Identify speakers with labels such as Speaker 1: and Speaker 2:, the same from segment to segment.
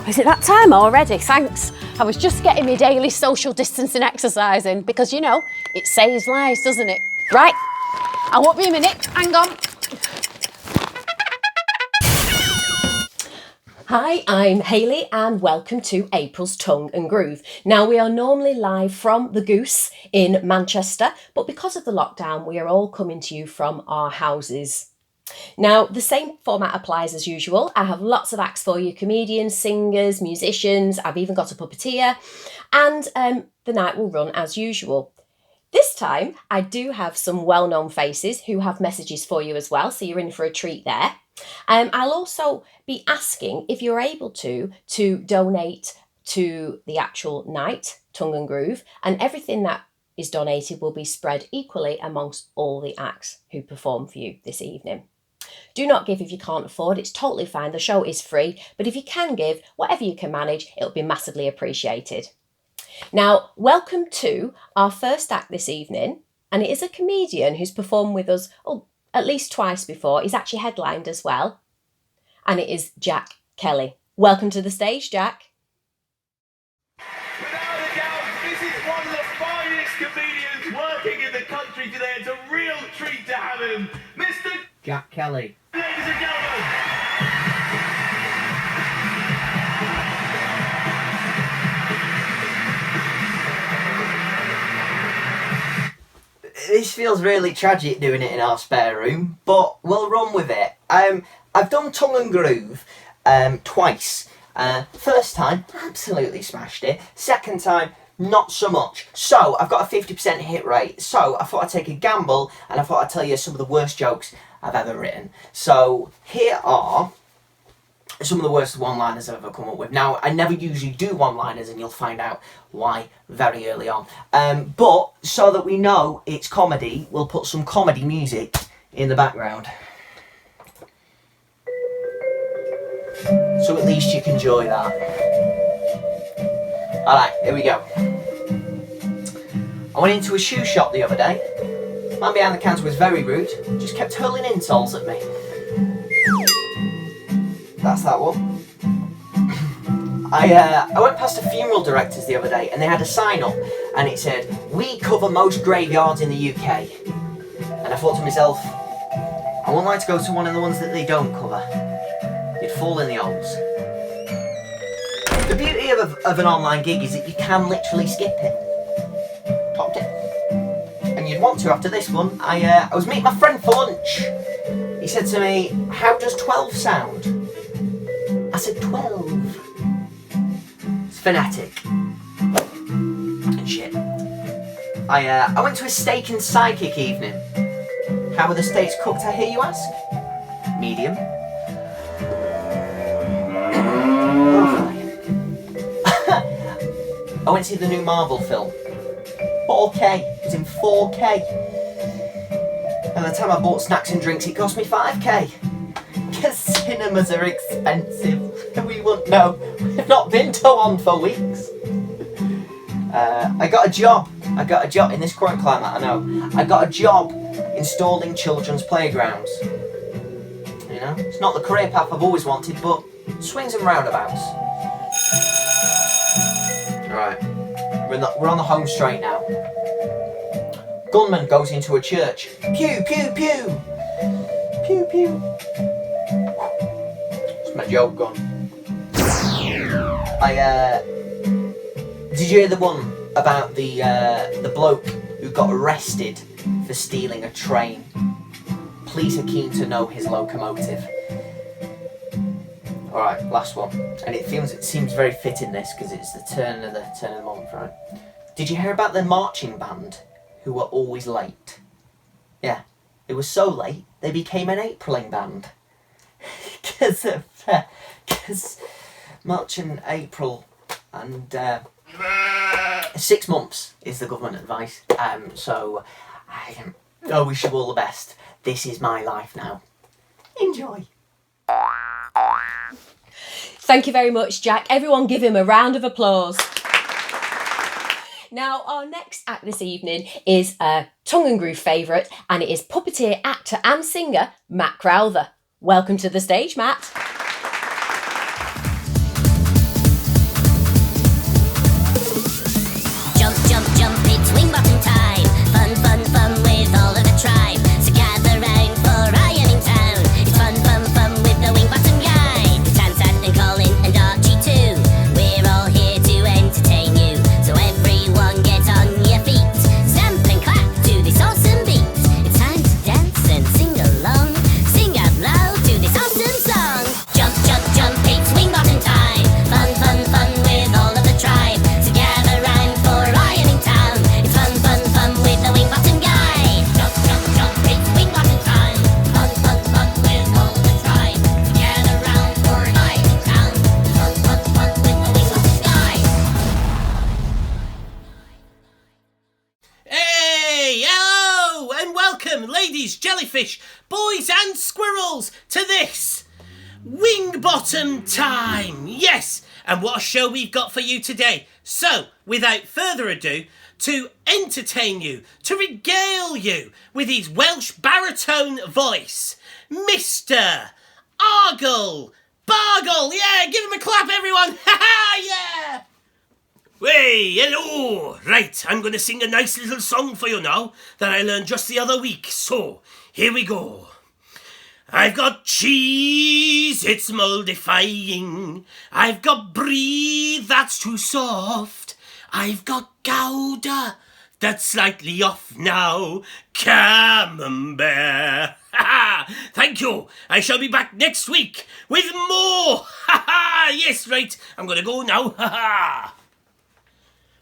Speaker 1: Is it that time already? Thanks. I was just getting my daily social distancing exercise in because, you know, it saves lives, doesn't it? Right, I won't be a minute. Hang on. Hi, I'm Hayley and welcome to April's Tongue and Groove. Now, we are normally live from the Goose in Manchester, but because of the lockdown, we are all coming to you from our houses. Now, the same format applies as usual. I have lots of acts for you, comedians, singers, musicians. I've even got a puppeteer, and the night will run as usual. This time, I do have some well-known faces who have messages for you as well, so you're in for a treat there. I'll also be asking if you're able to donate to the actual night, Tongue and Groove, and everything that is donated will be spread equally amongst all the acts who perform for you this evening. Do not give if you can't afford, it's totally fine, the show is free, but if you can give, whatever you can manage, it'll be massively appreciated. Now, welcome to our first act this evening, and it is a comedian who's performed with us at least twice before. He's actually headlined as well, and it is Jack Kelly. Welcome to the stage, Jack.
Speaker 2: Without a doubt, this is one of the finest comedians working in the country today. It's a real treat to have him, Mr.
Speaker 3: Jack Kelly.
Speaker 2: Ladies and gentlemen.
Speaker 3: This feels really tragic doing it in our spare room, but we'll run with it. I've done Tongue and Groove twice. First time, absolutely smashed it. Second time, not so much. So, I've got a 50% hit rate. So, I thought I'd take a gamble, and I thought I'd tell you some of the worst jokes I've ever written. So, here are some of the worst one-liners I've ever come up with. Now, I never usually do one-liners, and you'll find out why very early on. But, so that we know it's comedy, we'll put some comedy music in the background. So at least you can enjoy that. Alright, here we go. I went into a shoe shop the other day. Man behind the counter was very rude, just kept hurling insults at me. That's that one. I went past a funeral directors the other day and they had a sign up and it said, "We cover most graveyards in the UK." And I thought to myself, I wouldn't like to go to one of the ones that they don't cover. You'd fall in the holes. The beauty of an online gig is that you can literally skip it. Popped it. And you'd want to after this one. I was meeting my friend for lunch. He said to me, "How does 12 sound?" I said 12. It's phonetic. And shit. I went to a steak and psychic evening. How were the steaks cooked, I hear you ask? Medium. I went to see the new Marvel film. 4K. It was in 4K. By the time I bought snacks and drinks, it cost me 5K. Because cinemas are expensive. We wouldn't know. We've not been to one for weeks. I got a job in this current climate, I know. I got a job installing children's playgrounds. You know, it's not the career path I've always wanted, but swings and roundabouts. Right, we're on the home straight now. Gunman goes into a church. Pew, pew, pew. Pew, pew. It's my joke gun. Did you hear the one about the bloke who got arrested for stealing a train? Police are keen to know his locomotive. Alright, last one. And it seems very fitting this because it's the turn of the month, right? Did you hear about the marching band who were always late? Yeah, they were so late they became an Apriling band. Because March and April and 6 months is the government advice. So I wish you all the best. This is my life now. Enjoy.
Speaker 1: Thank you very much, Jack. Everyone give him a round of applause. Now, our next act this evening is a Tongue and Groove favourite, and it is puppeteer, actor and singer Matt Crowther. Welcome to the stage, Matt.
Speaker 4: welcome, ladies, jellyfish, boys and squirrels, to this Wingbottom time. Yes, and what a show we've got for you today. So, without further ado, to entertain you, to regale you with his Welsh baritone voice, Mr. Argle Bargle. Yeah, give him a clap, everyone. Ha ha, yeah. Hey, hello! Right, I'm going to sing a nice little song for you now that I learned just the other week. So, here we go. I've got cheese, it's moldifying. I've got brie, that's too soft. I've got gouda, that's slightly off now. Camembert. Thank you. I shall be back next week with more. Yes, right. I'm going to go now.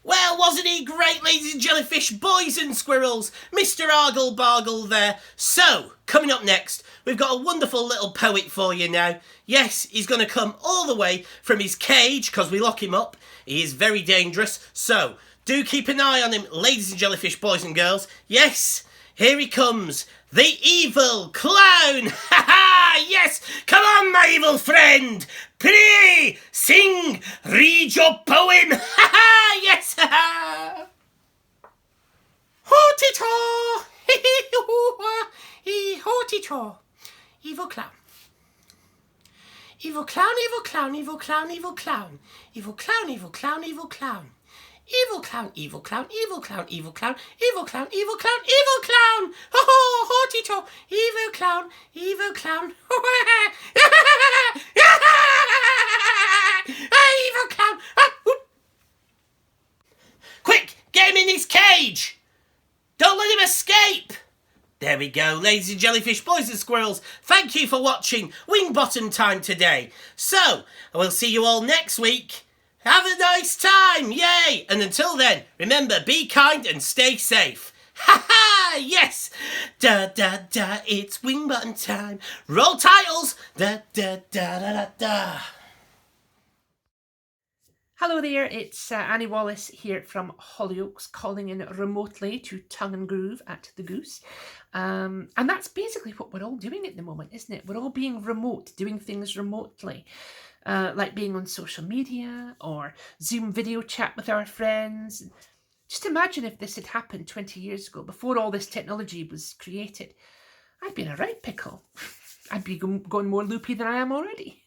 Speaker 4: Well, wasn't he great, ladies and jellyfish, boys and squirrels? Mr. Argle Bargle there. So, coming up next, we've got a wonderful little poet for you now. Yes, he's going to come all the way from his cage, because we lock him up. He is very dangerous. So, do keep an eye on him, ladies and jellyfish, boys and girls. Yes, here he comes. The evil clown! Ha ha! Yes! Come on, my evil friend! Pray! Sing! Read your poem! Ha ha! Yes! Ha ha! Ho-ti-to! Ho-ti-to! Evil clown. Evil clown, evil clown, evil clown, evil clown. Evil clown, evil clown, evil clown. Evil clown, evil clown, evil clown, evil clown, evil clown, evil clown, evil clown! Ho ho, ho-ti-to, evil clown, evil clown. Evil clown! Quick, get him in his cage! Don't let him escape! There we go, ladies and jellyfish, boys and squirrels. Thank you for watching Wingbottom time today. So, I will see you all next week. Have a nice time, yay! And until then, remember, be kind and stay safe. Ha ha, yes! Da da da, it's Wingbottom time. Roll titles! Da da da da da da.
Speaker 5: Hello there, it's Annie Wallace here from Hollyoaks, calling in remotely to Tongue and Groove at the Goose. And that's basically what we're all doing at the moment, isn't it? We're all being remote, doing things remotely. Like being on social media or Zoom video chat with our friends. Just imagine if this had happened 20 years ago, before all this technology was created. I'd be in a right pickle. I'd be going more loopy than I am already.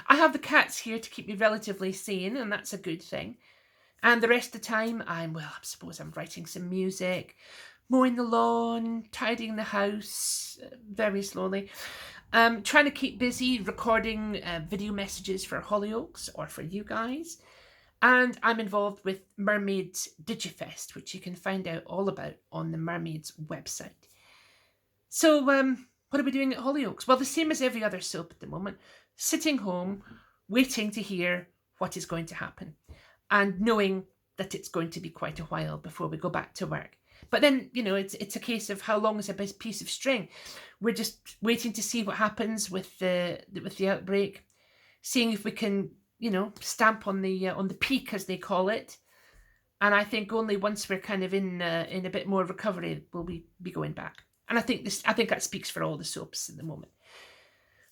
Speaker 5: I have the cats here to keep me relatively sane, and that's a good thing. And the rest of the time, I suppose I'm writing some music, mowing the lawn, tidying the house, very slowly. Trying to keep busy recording video messages for Hollyoaks or for you guys. And I'm involved with Mermaids Digifest, which you can find out all about on the Mermaids website. So, what are we doing at Hollyoaks? Well, the same as every other soap at the moment. Sitting home, waiting to hear what is going to happen. And knowing that it's going to be quite a while before we go back to work. But then, it's a case of how long is a piece of string. We're just waiting to see what happens with the outbreak, seeing if we can, stamp on the peak, as they call it. And I think only once we're kind of in a bit more recovery will we be going back. And I think that speaks for all the soaps at the moment.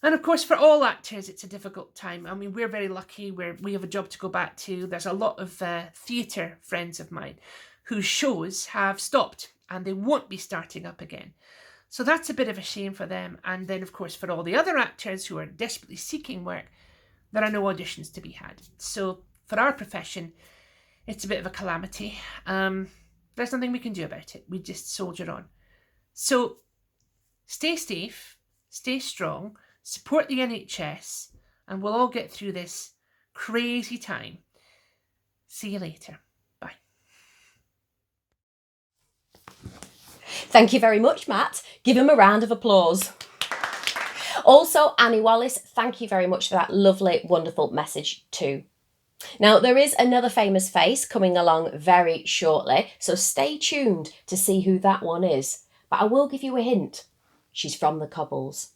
Speaker 5: And of course, for all actors, it's a difficult time. I mean, we're very lucky. We have a job to go back to. There's a lot of theatre friends of mine whose shows have stopped and they won't be starting up again. So that's a bit of a shame for them. And then, of course, for all the other actors who are desperately seeking work, there are no auditions to be had. So for our profession, it's a bit of a calamity. There's nothing we can do about it. We just soldier on. So stay safe, stay strong, support the NHS, and we'll all get through this crazy time. See you later. Bye.
Speaker 1: Thank you very much, Matt. Give him a round of applause. Also, Annie Wallace, thank you very much for that lovely, wonderful message too. Now, there is another famous face coming along very shortly, so stay tuned to see who that one is. But I will give you a hint. She's from the Cobbles.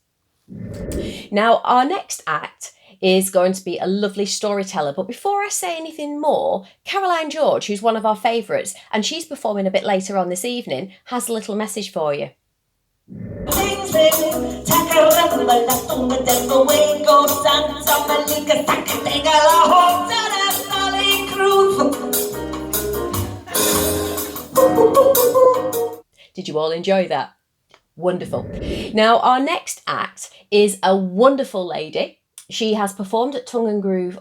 Speaker 1: Now, our next act is going to be a lovely storyteller. But before I say anything more, Caroline George, who's one of our favourites, and she's performing a bit later on this evening, has a little message for you.
Speaker 6: Sing, sing, tacaramba, la tumba del Fuego, Santa Malika, Sacatega, la Hota, la Sally Cruz.
Speaker 1: Did you all enjoy that? Wonderful. Now, our next act is a wonderful lady. She has performed at Tongue and Groove,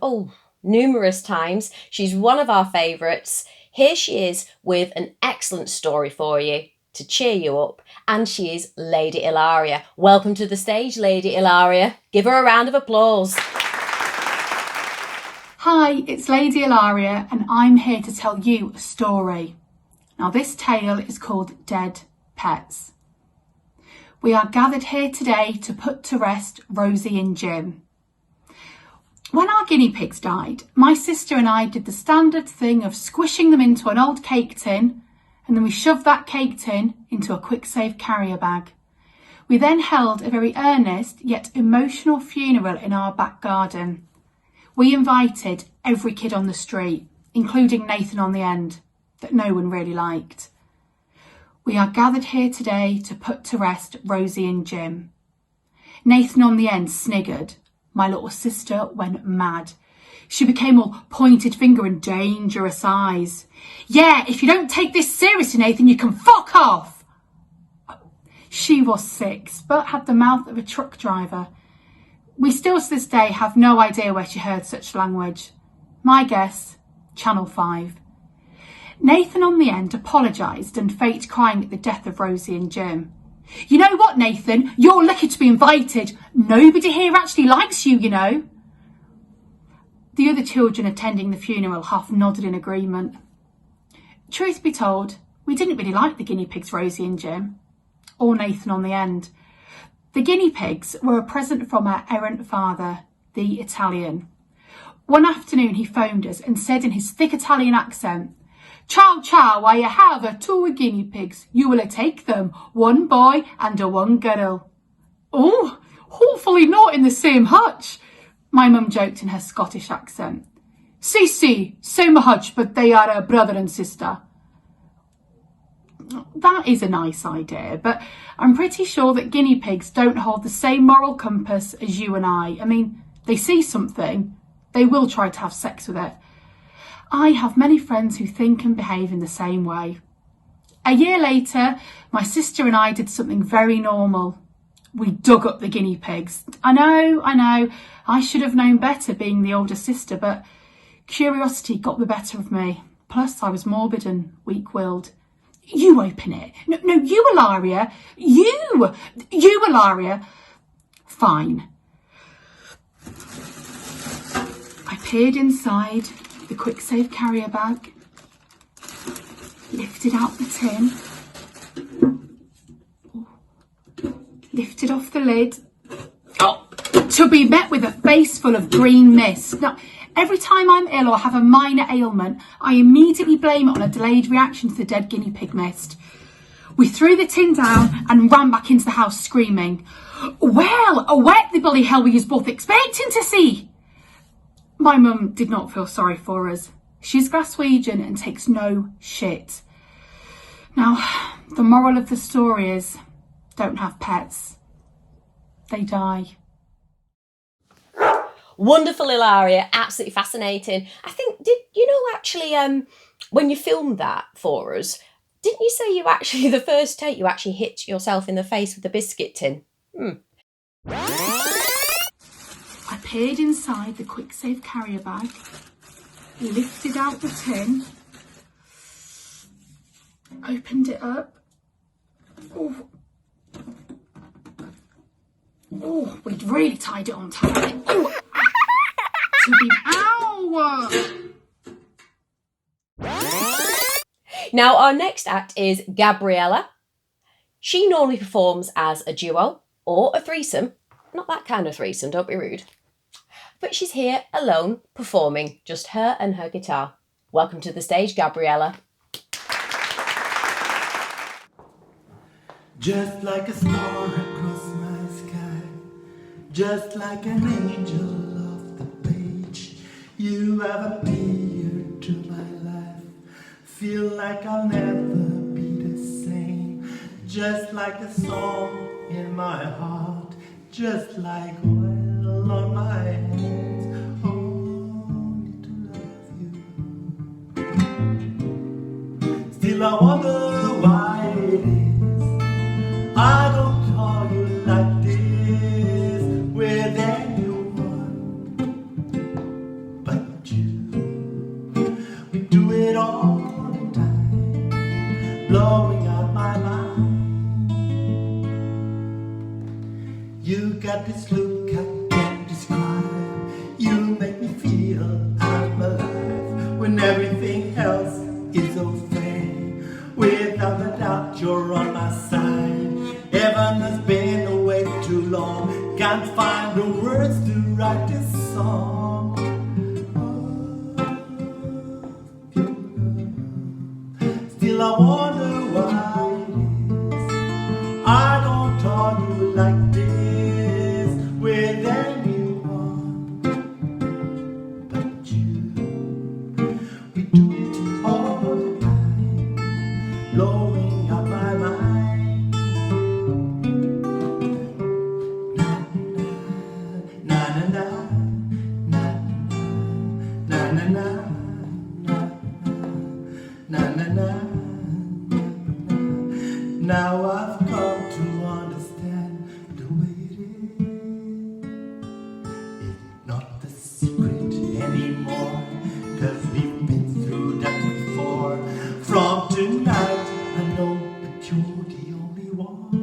Speaker 1: numerous times. She's one of our favourites. Here she is with an excellent story for you to cheer you up, and she is Lady Ilaria. Welcome to the stage, Lady Ilaria. Give her a round of applause.
Speaker 7: Hi, it's Lady Ilaria, and I'm here to tell you a story. Now, this tale is called Dead Pets. We are gathered here today to put to rest Rosie and Jim. When our guinea pigs died, my sister and I did the standard thing of squishing them into an old cake tin, and then we shoved that cake tin into a quick save carrier bag. We then held a very earnest yet emotional funeral in our back garden. We invited every kid on the street, including Nathan on the end, that no one really liked. We are gathered here today to put to rest Rosie and Jim. Nathan on the end sniggered. My little sister went mad. She became all pointed finger and dangerous eyes. Yeah, if you don't take this seriously, Nathan, you can fuck off. She was 6, but had the mouth of a truck driver. We still to this day have no idea where she heard such language. My guess, Channel 5. Nathan on the end apologised and faked crying at the death of Rosie and Jim. You know what, Nathan? You're lucky to be invited. Nobody here actually likes you, you know. The other children attending the funeral half nodded in agreement. Truth be told, we didn't really like the guinea pigs, Rosie and Jim, or Nathan on the end. The guinea pigs were a present from our errant father, the Italian. One afternoon he phoned us and said in his thick Italian accent, "Ciao, ciao, I have 2 guinea pigs. You will take them, 1 boy and 1 girl." "Oh, hopefully not in the same hutch," my mum joked in her Scottish accent. "Si, same hutch, but they are a brother and sister." That is a nice idea, but I'm pretty sure that guinea pigs don't hold the same moral compass as you and I. I mean, they see something, they will try to have sex with it. I have many friends who think and behave in the same way. A year later, my sister and I did something very normal. We dug up the guinea pigs. I know, I should have known better being the older sister, but curiosity got the better of me. Plus, I was morbid and weak-willed. "You open it." No, you, Ilaria. You, Ilaria. Fine. I peered inside the quick save carrier bag, lifted out the tin, lifted off the lid, to be met with a face full of green mist. Now, every time I'm ill or have a minor ailment, I immediately blame it on a delayed reaction to the dead guinea pig mist. We threw the tin down and ran back into the house screaming, "Well, what the bloody hell were you both expecting to see?" My mum did not feel sorry for us. She's Glaswegian and takes no shit. Now, the moral of the story is, don't have pets. They die.
Speaker 1: Wonderful, Ilaria. Absolutely fascinating. I think, did you know actually, when you filmed that for us, didn't you say you actually, the first take, you actually hit yourself in the face with a biscuit tin?
Speaker 7: I peered inside the quick save carrier bag, lifted out the tin, opened it up. Oh, we'd really tied it on tightly. Oh, ow!
Speaker 1: Now, our next act is Gabriella. She normally performs as a duo or a threesome. Not that kind of threesome, don't be rude. But she's here alone, performing, just her and her guitar. Welcome to the stage, Gabriella.
Speaker 8: Just like a star across my sky, just like an angel off the page, you have appeared to my life. Feel like I'll never be the same. just like a song in my heart, just like oil on my hands, only to love you. Still I wonder why it is I don't call you like this with anyone but you. We do it all the time, blowing out my mind. You got this look I can't describe. You make me feel I'm alive when everything else is okay. Without a doubt you're on my side. Heaven has been away too long. Can't find the words to write this song. Still I wonder why it is I don't talk you like this with anyone but you. We do it all the time, blowing up my mind. Na na na na na na na na na na. Now I've come to understand the way it is. It's not the secret anymore, 'cause we've been through that before. From tonight I know that you're the only one.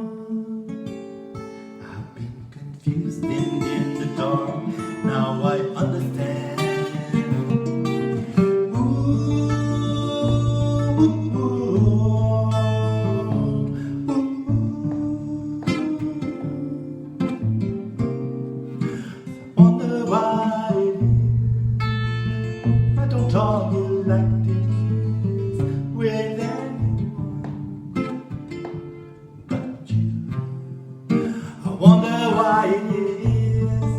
Speaker 8: I've been confused and in the dark, now I understand. Wonder why it is I don't talk you like this with anyone but you. I wonder why it is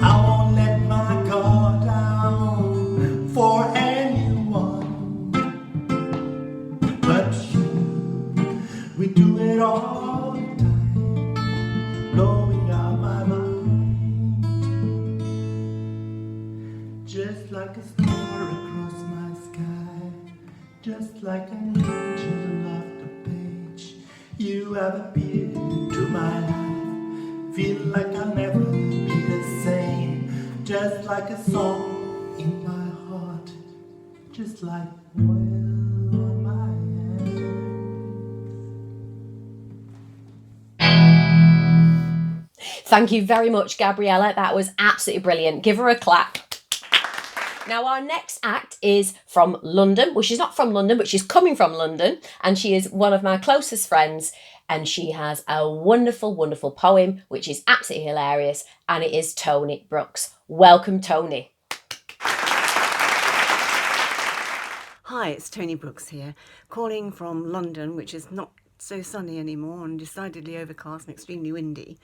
Speaker 8: I won't let my guard down for anyone but you. We do it all the time, blowing out my mind. Just like a star across my sky, just like an angel off the page, you have appeared to my life. Feel like I'll never be the same, just like a song in my heart, just like oil on my hands.
Speaker 1: Thank you very much, Gabriella. That was absolutely brilliant. Give her a clap. Now, our next act is from London. Well, she's not from London, but she's coming from London. And she is one of my closest friends. And she has a wonderful, wonderful poem, which is absolutely hilarious. And it is Tony Brooks. Welcome, Tony.
Speaker 9: Hi, it's Tony Brooks here, calling from London, which is not so sunny anymore and decidedly overcast and extremely windy.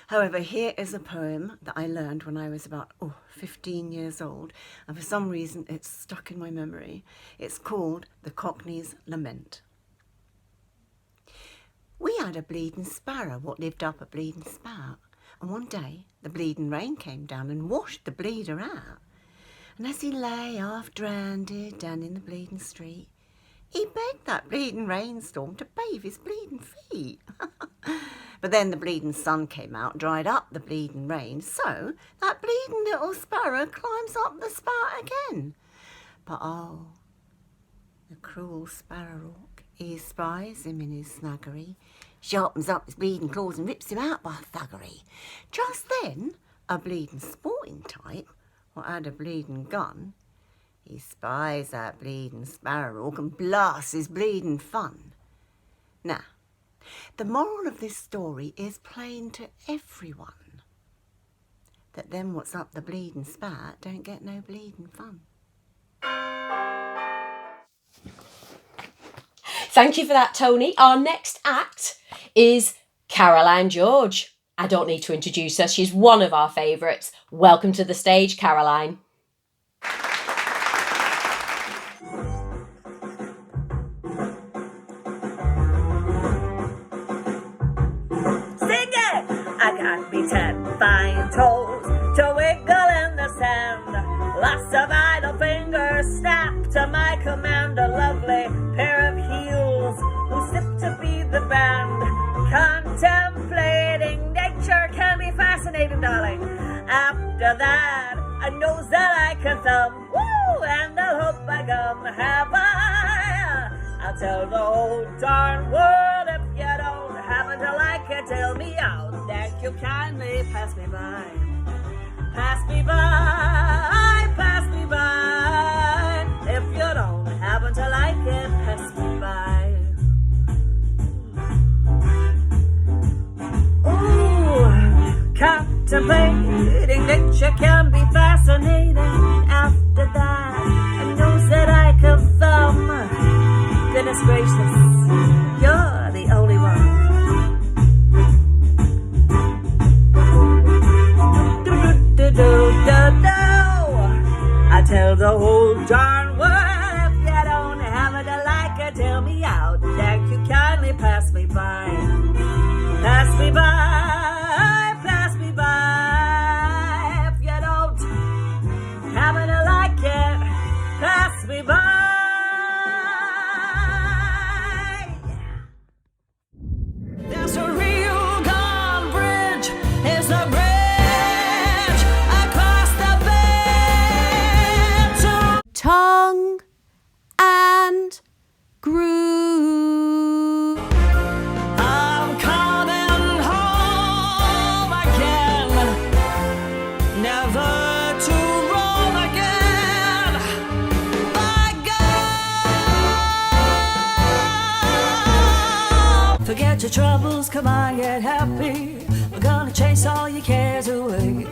Speaker 9: However, here is a poem that I learned when I was about 15 years old, and for some reason it's stuck in my memory. It's called The Cockney's Lament. We had a bleeding sparrow what lived up a bleeding spout, and one day the bleeding rain came down and washed the bleeder out. And as he lay half drowned down in the bleeding street, he begged that bleeding rainstorm to bathe his bleeding feet. But then the bleeding sun came out, dried up the bleeding rain, so that bleeding little sparrow climbs up the spout again. But oh, the cruel sparrowhawk, he spies him in his snuggery, sharpens up his bleeding claws and rips him out by thuggery. Just then, a bleeding sporting type, what had a bleeding gun, he spies that bleeding sparrowhawk and blasts his bleeding fun. Now, the moral of this story is plain to everyone, that them what's up the bleeding spout don't get no bleeding fun.
Speaker 1: Thank you for that, Tony. Our next act is Caroline George. I don't need to introduce her. She's one of our favourites. Welcome to the stage, Caroline.
Speaker 6: a vital finger snap to my command, a lovely pair of heels who sip to be the band. Contemplating nature can be fascinating, darling. After that, a nose that I can thumb, woo, and I'll hope I come. Have I'll tell the whole darn world if you don't happen to like it, tell me out. That you kindly pass me by. Pass me by, pass me by. If you don't happen to like it, pass me by. Ooh, contemplating nature can be fascinating. After that, a nose that I can thumb. Goodness gracious, you're the only one. I tell the whole darn world if you don't happen to like it, tell me out. That you kindly pass me by. Pass me by, pass me by. If you don't happen to like it, pass me by. There's a real gone bridge. It's a bridge across the bay.
Speaker 1: Tongue and groove.
Speaker 6: I'm coming home again, never to roam again. By God, forget your troubles, come on, get happy. We're gonna chase all your cares away.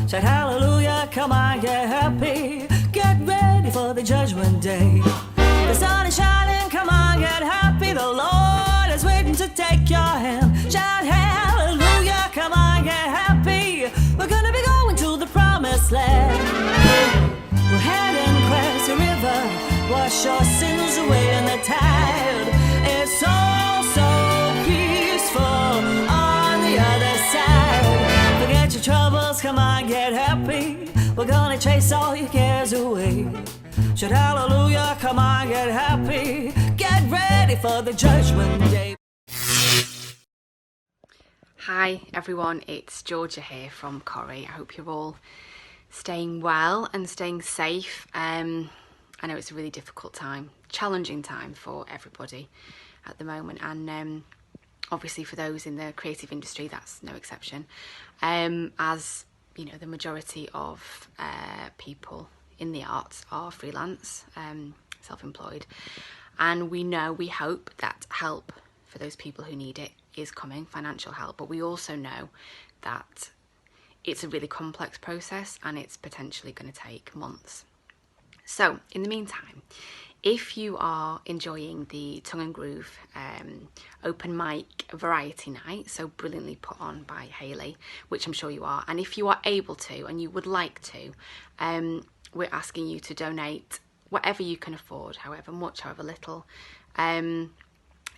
Speaker 6: Shout hallelujah, come on, get happy. Get ready for the judgment day. The sun is shining, come on, get happy. The Lord is waiting to take your hand. Shout hallelujah, come on, get happy. We're gonna be going to the promised land. We're heading across the river, wash your sins away in the tide. It's all so peaceful on the other side. Forget your troubles, come on, get happy. We're gonna chase all your cares away. Shout hallelujah, come on, get happy. Get ready for the judgment day.
Speaker 10: Hi everyone, it's Georgia here from Corrie. I hope you're all staying well and staying safe. I know it's a really difficult time, challenging time for everybody at the moment, and obviously for those in the creative industry, that's no exception. As you know, the majority of people in the arts are freelance, self-employed, and we hope that help for those people who need it is coming, financial help, but we also know that it's a really complex process and it's potentially going to take months. So in the meantime, if you are enjoying the Tongue and Groove open mic variety night, so brilliantly put on by Hayley, which I'm sure you are, and if you are able to and you would like to, we're asking you to donate whatever you can afford, however much, however little,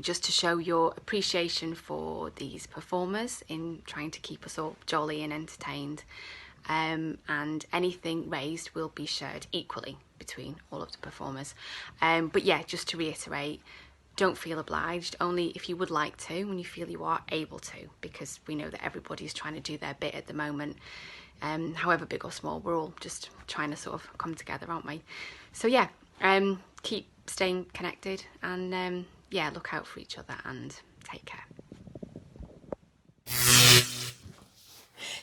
Speaker 10: just to show your appreciation for these performers in trying to keep us all jolly and entertained. And anything raised will be shared equally between all of the performers. But yeah, just to reiterate, don't feel obliged, only if you would like to, when you feel you are able to, because we know that everybody's trying to do their bit at the moment. However big or small, we're all just trying to sort of come together, aren't we? So yeah, keep staying connected, and yeah, look out for each other and take care.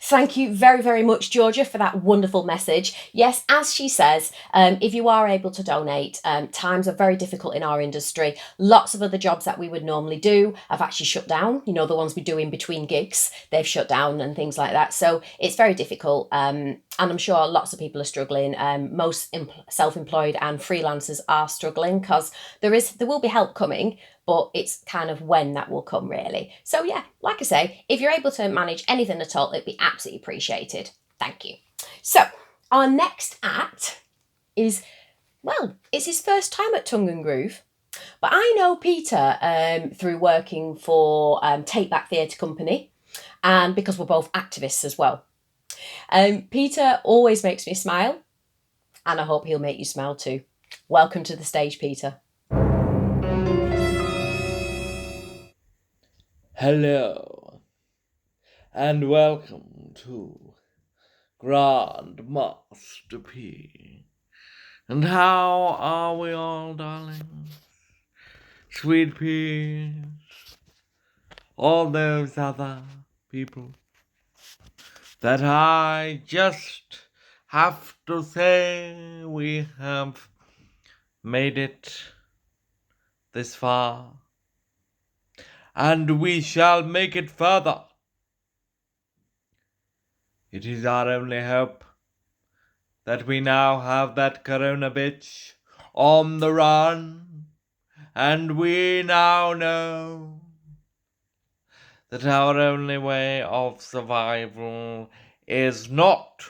Speaker 1: Thank you very, very much, Georgia, for that wonderful message. Yes, as she says, if you are able to donate, times are very difficult in our industry. Lots of other jobs that we would normally do have actually shut down. You know, the ones we do in between gigs, they've shut down and things like that. So it's very difficult. And I'm sure lots of people are struggling. Most self-employed and freelancers are struggling because there will be help coming, but it's kind of when that will come, really. So yeah, like I say, if you're able to manage anything at all, it'd be absolutely appreciated. Thank you. So our next act is, well, it's his first time at Tongue and Groove. But I know Peter through working for Take Back Theatre Company, and because we're both activists as well. Peter always makes me smile. and I hope he'll make you smile too. Welcome to the stage, Peter.
Speaker 11: Hello, and welcome to Grand Master P. And how are we all, darling? Sweet peas, all those other people that I just have to say we have made it this far, and we shall make it further. It is our only hope that we now have that corona bitch on the run, and we now know that our only way of survival is not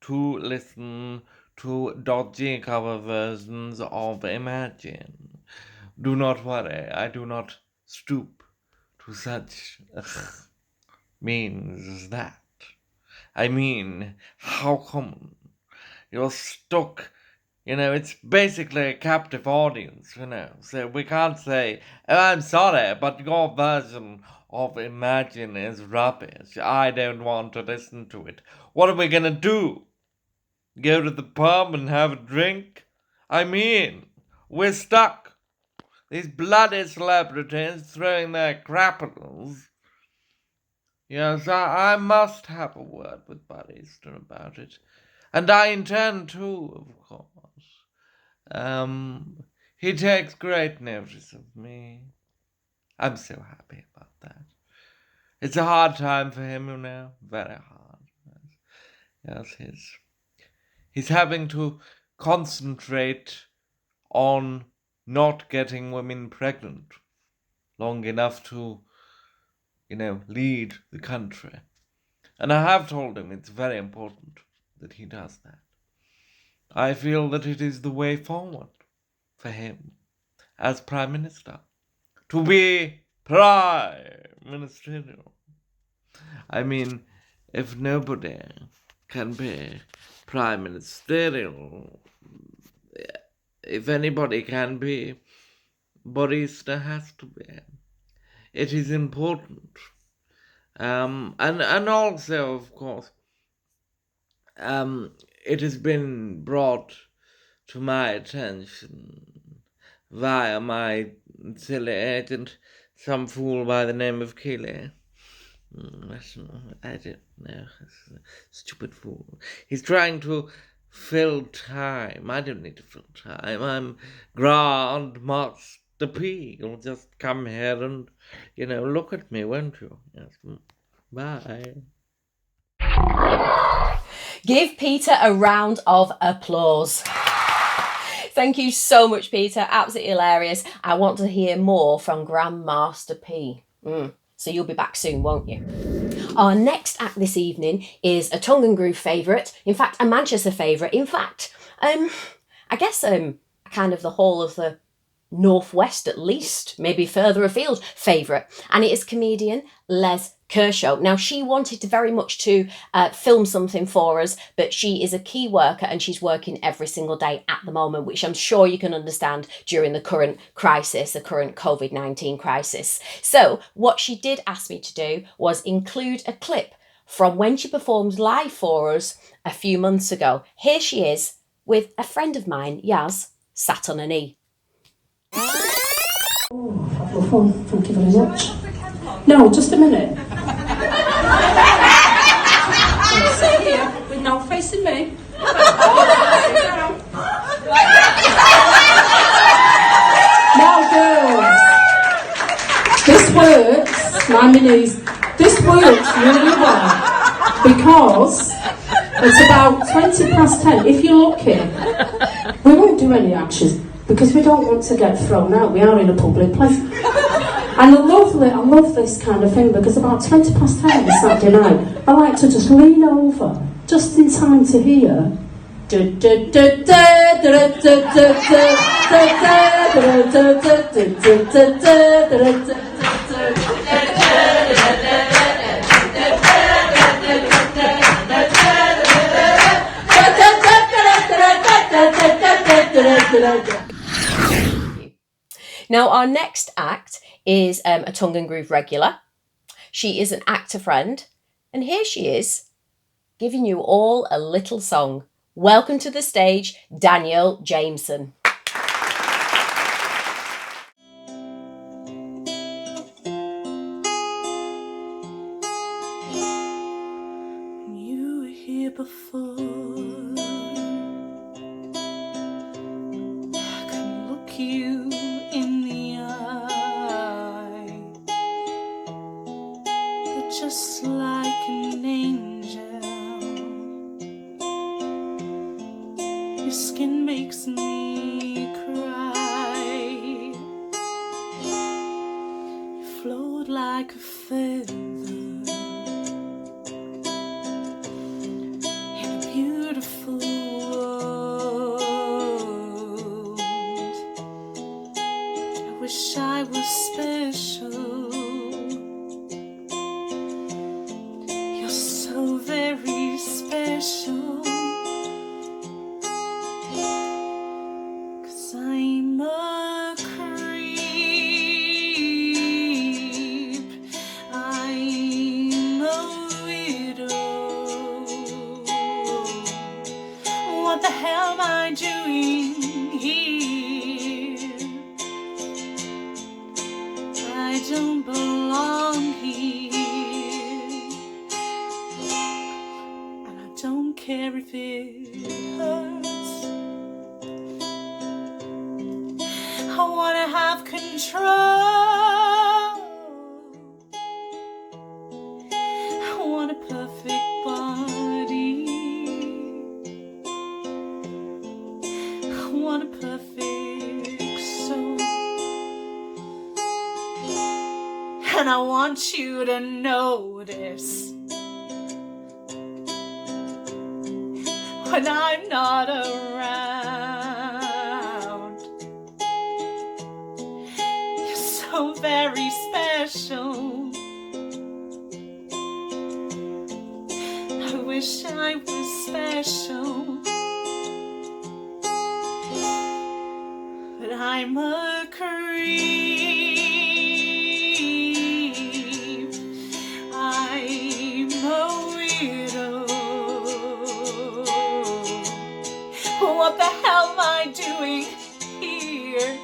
Speaker 11: to listen to dodgy cover versions of Imagine. Do not worry, I do not stoop to such means as that. I mean, how common. You're stuck, it's basically a captive audience, so we can't say, oh, I'm sorry, but your version of Imagine is rubbish. I don't want to listen to it. What are we gonna do? Go to the pub and have a drink? I mean, we're stuck. These bloody celebrities throwing their capitals. Yes, I must have a word with Barista about it. And I intend to, of course. He takes great notice of me. I'm so happy about that. It's a hard time for him, very hard. Yes, he's having to concentrate on not getting women pregnant long enough to, lead the country. And I have told him it's very important that he does that. I feel that it is the way forward for him as Prime Minister, to be Prime Ministerial. I mean, if nobody can be Prime Ministerial, if anybody can be, Barista has to be. It is important. And also, of course, it has been brought to my attention via my silly agent, some fool by the name of Keeley. I don't know, stupid fool. He's trying to fill time. I don't need to fill time. I'm Grand Master P. You'll just come here and, look at me, won't you? Yes. Bye.
Speaker 1: Give Peter a round of applause. Thank you so much, Peter. Absolutely hilarious. I want to hear more from Grandmaster P. So you'll be back soon, won't you? Our next act this evening is a tongue and groove favourite. In fact, a Manchester favourite. In fact, I guess kind of the whole of the Northwest, at least, maybe further afield, favourite. And it is comedian Les Kershaw. Now, she wanted to very much to film something for us, but she is a key worker and she's working every single day at the moment, which I'm sure you can understand during the current crisis, the current COVID-19 crisis. So what she did ask me to do was include a clip from when she performed live for us a few months ago. Here she is with a friend of mine, Yaz, sat on a knee.
Speaker 12: Wonderful, thank you very much. No, just a minute. Sit here with no facing me. Now, girls, this works. Mind me knees. This works really well because it's about 20 past 10. If you're lucky, we won't do any actions because we don't want to get thrown out. We are in a public place. And I love this kind of thing because about 20 past 10 on a Saturday night, I like to just lean over just in time to hear.
Speaker 1: Now, our next act is a Tongue and Groove regular. She is an actor friend, and here she is, giving you all a little song. Welcome to the stage, Danielle Jameson.
Speaker 6: You were here before. I can look you in the eye. You're just like an angel. Your skin makes me cry. You float like a feather in a beautiful world. I wish I was special. You're so very special. 'Cause I'm a creep. I'm a widow. What the hell am I doing here? I don't belong here. And I don't care if it hurts. I wanna have control. I want a perfect body. I want a perfect soul. And I want you to notice when I'm not around. You're so very special. I wish I was special. But I'm a creep. I'm a widow. What the hell am I doing here?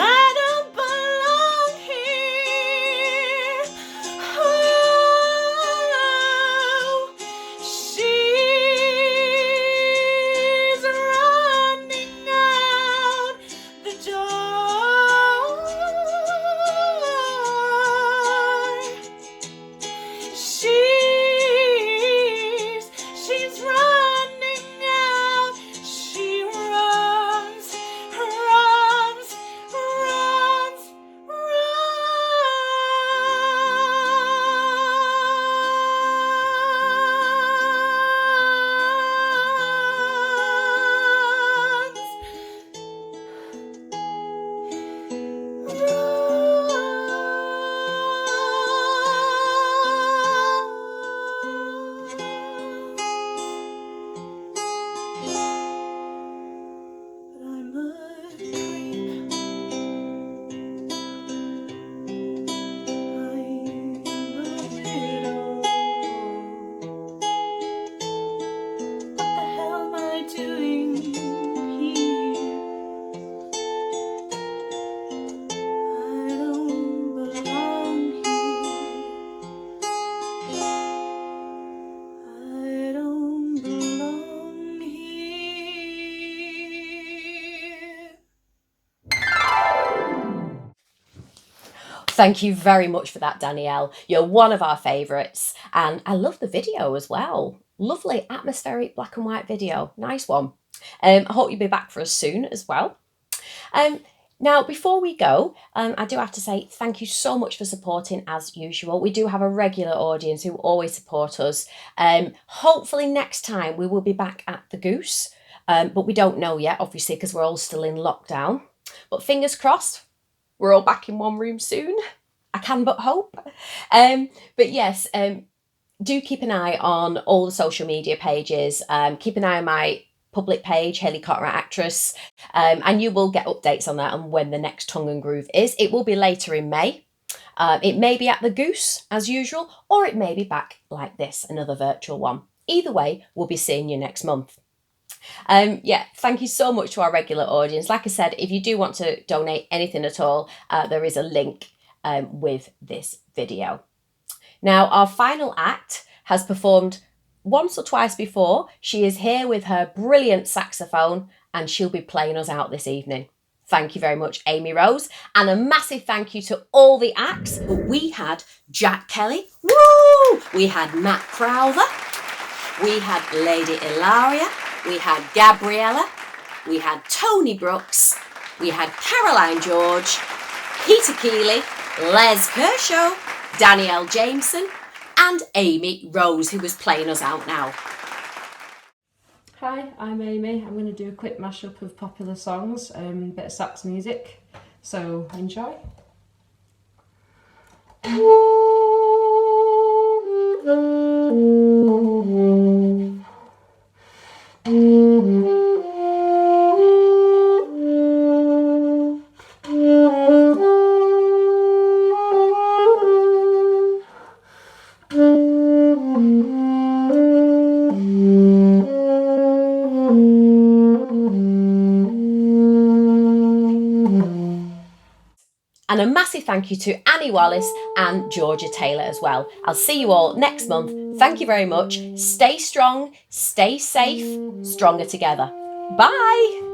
Speaker 6: I don't belong here. Oh, she's running out the door. She's running out. She runs, runs, runs, But I'm a creep. I'm a widow. What the hell am I doing here? I don't belong here. I don't belong here.
Speaker 1: Thank you very much for that, Danielle. You're one of our favourites, and I love the video as well. Lovely atmospheric black and white video. Nice one. I hope you'll be back for us soon as well. Now, before we go, I do have to say thank you so much for supporting as usual. We do have a regular audience who always support us. Hopefully next time we will be back at the Goose, but we don't know yet, obviously, because we're all still in lockdown. But fingers crossed, we're all back in one room soon. I can but hope. But yes, do keep an eye on all the social media pages. Keep an eye on my public page, Hayley Cartwright Actress, and you will get updates on that and when the next Tongue and Groove is. It will be later in May. It may be at the Goose, as usual, or it may be back like this, another virtual one. Either way, we'll be seeing you next month. Yeah, thank you so much to our regular audience. Like I said, if you do want to donate anything at all, there is a link with this video. Now, our final act has performed once or twice before. She is here with her brilliant saxophone and she'll be playing us out this evening. Thank you very much, Amy Rose. And a massive thank you to all the acts. We had Jack Kelly. Woo! We had Matt Crowther. We had Lady Ilaria. We had Gabriella. We had Tony Brooks. We had Caroline George, Peter Keeley, Les Kershaw, Danielle Jameson, and Amy Rose, who was playing us out now.
Speaker 12: Hi, I'm Amy. I'm going to do a quick mashup of popular songs, bit of sax music, so enjoy.
Speaker 1: And a massive thank you to Annie Wallace and Georgia Taylor as well. I'll see you all next month. Thank you very much. Stay strong, stay safe, stronger together. Bye.